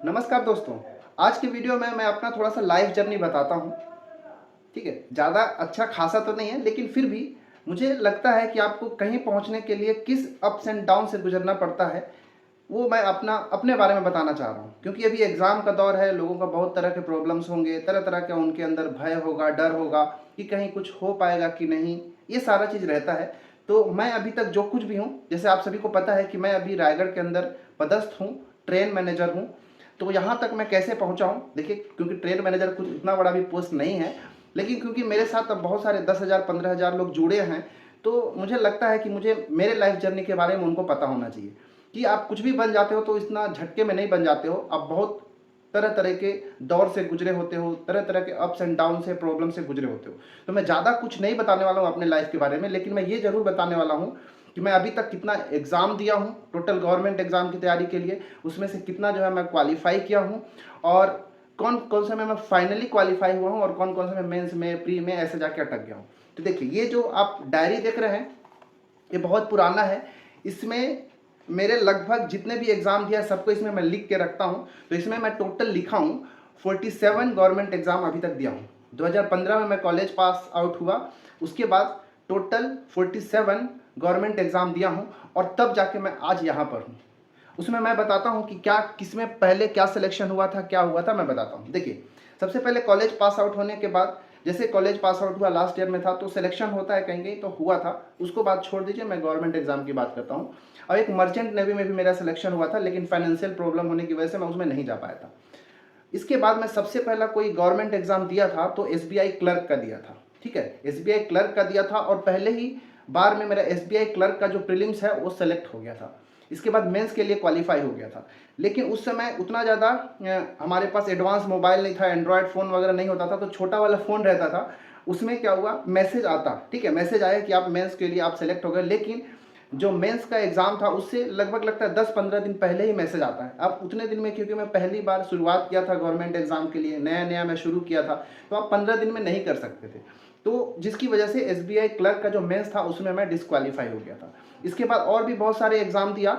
नमस्कार दोस्तों। आज की वीडियो में मैं अपना थोड़ा सा लाइफ जर्नी बताता हूँ। ठीक है, ज़्यादा अच्छा खासा तो नहीं है, लेकिन फिर भी मुझे लगता है कि आपको कहीं पहुँचने के लिए किस अप्स एंड डाउन से गुजरना पड़ता है, वो मैं अपने बारे में बताना चाह रहा हूँ। क्योंकि अभी एग्ज़ाम का दौर है, लोगों का बहुत तरह के प्रॉब्लम्स होंगे, तरह तरह के उनके अंदर भय होगा, डर होगा कि कहीं कुछ हो पाएगा कि नहीं, ये सारा चीज़ रहता है। तो मैं अभी तक जो कुछ भी हूँ, जैसे आप सभी को पता है कि मैं अभी रायगढ़ के अंदर पदस्थ हूँ, ट्रेन मैनेजर हूँ। तो यहाँ तक मैं कैसे पहुँचा हूँ, देखिए, क्योंकि ट्रेन मैनेजर कुछ इतना बड़ा भी पोस्ट नहीं है, लेकिन क्योंकि मेरे साथ अब बहुत सारे 10,000 15,000 लोग जुड़े हैं, तो मुझे लगता है कि मुझे मेरे लाइफ जर्नी के बारे में उनको पता होना चाहिए कि आप कुछ भी बन जाते हो तो इतना झटके में नहीं बन जाते हो। आप बहुत तरह तरह के दौर से गुजरे होते हो, तरह तरह के अप्स एंड डाउन से, प्रॉब्लम से गुजरे होते हो। तो मैं ज़्यादा कुछ नहीं बताने वाला हूँ अपने लाइफ के बारे में, लेकिन मैं ये ज़रूर बताने वाला हूँ कि मैं अभी तक कितना एग्ज़ाम दिया हूँ टोटल गवर्नमेंट एग्ज़ाम की तैयारी के लिए, उसमें से कितना जो है मैं क्वालिफाई किया हूँ, और कौन कौन से में मैं फाइनली क्वालिफाई हुआ हूँ, और कौन कौन से में मेंस में, प्री में ऐसे जाके अटक गया हूँ। तो देखिए, ये जो आप डायरी देख रहे हैं, ये बहुत पुराना है। इसमें मेरे लगभग जितने भी एग्ज़ाम दिया है सबको इसमें मैं लिख के रखता हूँ। तो इसमें मैं टोटल लिखा हूँ 47 गवर्नमेंट एग्ज़ाम अभी तक दिया हूँ। 2015 में मैं कॉलेज पास आउट हुआ, उसके बाद टोटल 47 गवर्नमेंट एग्ज़ाम दिया हूँ, और तब जाके मैं आज यहाँ पर हूँ। उसमें मैं बताता हूँ कि क्या किसमें पहले क्या सिलेक्शन हुआ था, क्या हुआ था, मैं बताता हूँ। देखिए, सबसे पहले कॉलेज पास आउट होने के बाद, जैसे कॉलेज पास आउट हुआ, लास्ट ईयर में था, तो सिलेक्शन होता है कहीं कहीं, तो हुआ था। उसको बात छोड़ दीजिए, मैं गवर्नमेंट एग्जाम की बात करता हूँ। और एक मर्चेंट नेवी में भी मेरा सिलेक्शन हुआ था, लेकिन फाइनेंशियल प्रॉब्लम होने की वजह से मैं उसमें नहीं जा पाया था। इसके बाद मैं सबसे पहला कोई गवर्नमेंट एग्जाम दिया था तो एसबीआई क्लर्क का दिया था। ठीक है, एसबीआई क्लर्क का दिया था, और पहले ही बार में मेरा एसबीआई क्लर्क का जो प्रीलिम्स है वो सेलेक्ट हो गया था। इसके बाद मेंस के लिए क्वालिफाई हो गया था। लेकिन उस समय उतना ज़्यादा हमारे पास एडवांस मोबाइल नहीं था, एंड्रॉयड फ़ोन वगैरह नहीं होता था, तो छोटा वाला फ़ोन रहता था। उसमें क्या हुआ, मैसेज आता, ठीक है, मैसेज आया कि आप मेंस के लिए आप सेलेक्ट हो गए, लेकिन जो मेंस का एग्ज़ाम था उससे लगभग लगता है 10-15 दिन पहले ही मैसेज आता है। अब उतने दिन में, क्योंकि मैं पहली बार शुरुआत किया था गवर्नमेंट एग्ज़ाम के लिए, नया नया मैं शुरू किया था, तो आप 15 दिन में नहीं कर सकते थे। तो जिसकी वजह से एसबीआई क्लर्क का जो मेंस था उसमें मैं डिस्क्वालीफाई हो गया था। इसके बाद और भी बहुत सारे एग्ज़ाम दिया।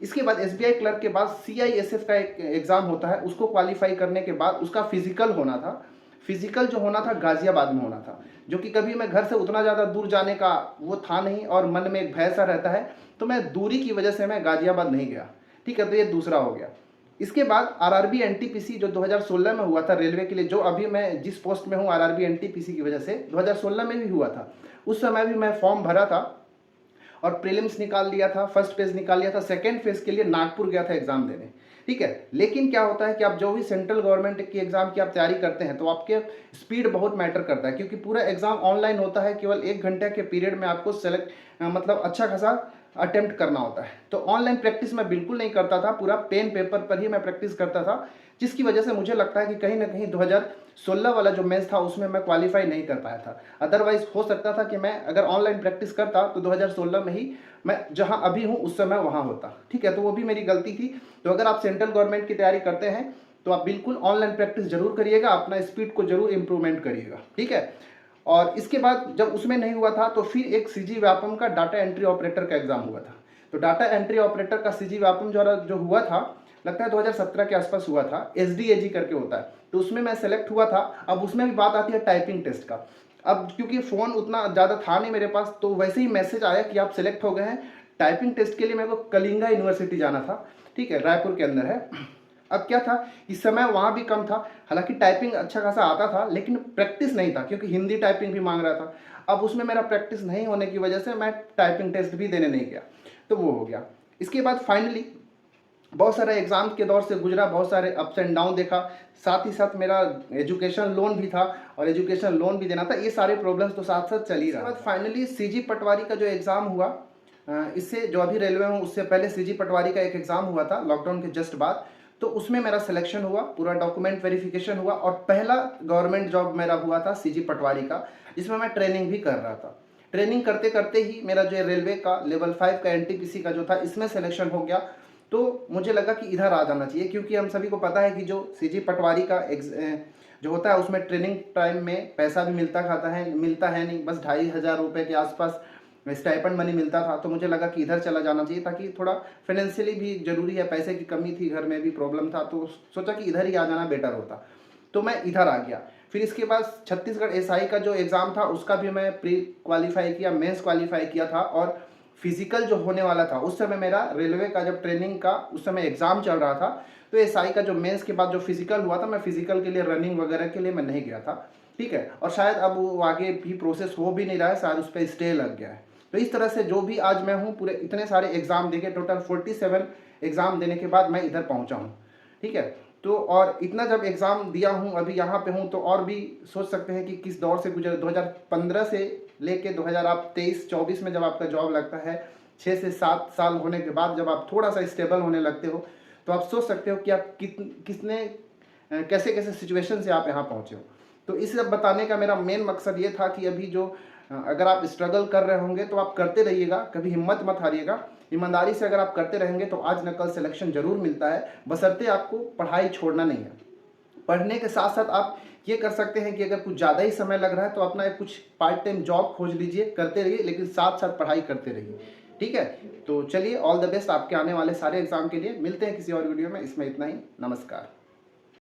इसके बाद एसबीआई क्लर्क के बाद सीआईएसएफ का एक एग्ज़ाम होता है, उसको क्वालिफाई करने के बाद उसका फिजिकल होना था। फिजिकल जो होना था गाज़ियाबाद में होना था, जो कि कभी मैं घर से उतना ज़्यादा दूर जाने का वो था नहीं, और मन में एक भय सा रहता है, तो मैं दूरी की वजह से मैं गाज़ियाबाद नहीं गया। ठीक है, तो ये दूसरा हो गया। इसके बाद आरआरबी एनटीपीसी जो 2016 में हुआ था रेलवे के लिए, जो अभी मैं जिस पोस्ट में हूँ आरआरबी एनटीपीसी की वजह से, 2016 में भी हुआ था। उस समय भी मैं फॉर्म भरा था और प्रीलिम्स निकाल लिया था, फर्स्ट फेज निकाल लिया था, सेकेंड फेज के लिए नागपुर गया था एग्जाम देने। ठीक है, लेकिन क्या होता है कि आप जो भी सेंट्रल गवर्नमेंट की एग्जाम की आप तैयारी करते हैं, तो आपके स्पीड बहुत मैटर करता है, क्योंकि पूरा एग्जाम ऑनलाइन होता है। केवल 1 घंटे के पीरियड में आपको सेलेक्ट मतलब अच्छा खासा अटेम्प्ट करना होता है। तो ऑनलाइन प्रैक्टिस मैं बिल्कुल नहीं करता था, पूरा पेन पेपर पर ही मैं प्रैक्टिस करता था, जिसकी वजह से मुझे लगता है कि कहीं ना कहीं 2016 वाला जो मैच था उसमें मैं क्वालिफाई नहीं कर पाया था। अदरवाइज हो सकता था कि मैं अगर ऑनलाइन प्रैक्टिस करता तो 2016 में ही मैं जहां अभी हूं उस समय वहां होता। ठीक है, तो वो भी मेरी गलती थी। तो अगर आप सेंट्रल गवर्नमेंट की तैयारी करते हैं तो आप बिल्कुल ऑनलाइन प्रैक्टिस जरूर करिएगा, अपना स्पीड को जरूर इंप्रूवमेंट करिएगा। ठीक है, और इसके बाद जब उसमें नहीं हुआ था तो फिर एक सीजी व्यापम का डाटा एंट्री ऑपरेटर का एग्जाम हुआ था। तो डाटा एंट्री ऑपरेटर का सीजी व्यापम जो हुआ था, लगता है 2017 के आसपास हुआ था, एसडीएजी करके होता है, तो उसमें मैं सेलेक्ट हुआ था। अब उसमें भी बात आती है टाइपिंग टेस्ट का। अब क्योंकि फ़ोन उतना ज़्यादा था नहीं मेरे पास, तो वैसे ही मैसेज आया कि आप सेलेक्ट हो गए हैं। टाइपिंग टेस्ट के लिए मेरे को कलिंगा यूनिवर्सिटी जाना था। ठीक है, रायपुर के अंदर है। अब क्या था, इस समय वहाँ भी कम था, हालांकि टाइपिंग अच्छा खासा आता था, लेकिन प्रैक्टिस नहीं था, क्योंकि हिंदी टाइपिंग भी मांग रहा था। अब उसमें मेरा प्रैक्टिस नहीं होने की वजह से मैं टाइपिंग टेस्ट भी देने नहीं गया, तो वो हो गया। इसके बाद फाइनली बहुत सारे एग्जाम के दौर से गुजरा, बहुत सारे अप्स एंड डाउन देखा, साथ ही साथ मेरा एजुकेशन लोन भी था, और एजुकेशन लोन भी देना था। ये सारे प्रॉब्लम्स तो साथ साथ चल ही रहा। बाद फाइनली सीजी पटवारी का जो एग्ज़ाम हुआ, इससे जो अभी रेलवे में, उससे पहले सीजी पटवारी का एक एग्ज़ाम हुआ था लॉकडाउन के जस्ट बाद, तो उसमें मेरा सिलेक्शन हुआ, पूरा डॉक्यूमेंट वेरिफिकेशन हुआ, और पहला गवर्नमेंट जॉब मेरा हुआ था सीजी पटवारी का, जिसमें मैं ट्रेनिंग भी कर रहा था। ट्रेनिंग करते करते ही मेरा जो रेलवे का लेवल 5 का एनटीपीसी का जो था, इसमें सिलेक्शन हो गया। तो मुझे लगा कि इधर आ जाना चाहिए, क्योंकि हम सभी को पता है कि जो सीजी पटवारी का जो होता है उसमें ट्रेनिंग टाइम में पैसा भी मिलता है नहीं, बस 2,500 रुपये के आसपास स्टाइपेंड मनी मिलता था, तो मुझे लगा कि इधर चला जाना चाहिए, ताकि थोड़ा फाइनेंशियली भी ज़रूरी है, पैसे की कमी थी, घर में भी प्रॉब्लम था, तो सोचा कि इधर ही आ जाना बेटर होता, तो मैं इधर आ गया। फिर इसके बाद छत्तीसगढ़ एसआई का जो एग्ज़ाम था उसका भी मैं प्री क्वालिफाई किया, मेंस क्वालिफाई किया था, और फिजिकल जो होने वाला था उस समय मेरा रेलवे का जब ट्रेनिंग का उस समय एग्ज़ाम चल रहा था, तो एसआई का जो मेंस के बाद जो फिजिकल हुआ था, मैं फिजिकल के लिए रनिंग वगैरह के लिए मैं नहीं गया था, ठीक है। और शायद अब वो आगे भी प्रोसेस हो भी नहीं रहा है, शायद उस पर स्टे लग गया है। तो इस तरह से जो भी आज मैं हूँ, पूरे इतने सारे एग्ज़ाम देके टोटल 47 एग्ज़ाम देने के बाद मैं इधर पहुँचा हूँ, ठीक है। तो और इतना जब एग्ज़ाम दिया हूँ, अभी यहाँ पे हूँ, तो और भी सोच सकते हैं कि किस दौर से गुजर। 2015 से लेके 2023-24 में जब आपका जॉब लगता है, 6 से 7 साल होने के बाद जब आप थोड़ा सा स्टेबल होने लगते हो, तो आप सोच सकते हो कि आप कितने कैसे कैसे सिचुएशन से आप यहाँ पहुँचे हो। तो इस सब बताने का मेरा मेन मकसद ये था कि अभी जो अगर आप स्ट्रगल कर रहे होंगे तो आप करते रहिएगा, कभी हिम्मत मत हारिएगा। ईमानदारी से अगर आप करते रहेंगे तो आज न कल सिलेक्शन जरूर मिलता है, बशर्ते आपको पढ़ाई छोड़ना नहीं है। पढ़ने के साथ साथ आप ये कर सकते हैं कि अगर कुछ ज़्यादा ही समय लग रहा है तो अपना एक कुछ पार्ट टाइम जॉब खोज लीजिए, करते रहिए, लेकिन साथ साथ पढ़ाई करते रहिए, ठीक है। तो चलिए, ऑल द बेस्ट आपके आने वाले सारे एग्जाम के लिए। मिलते हैं किसी और वीडियो में, इसमें इतना ही। नमस्कार।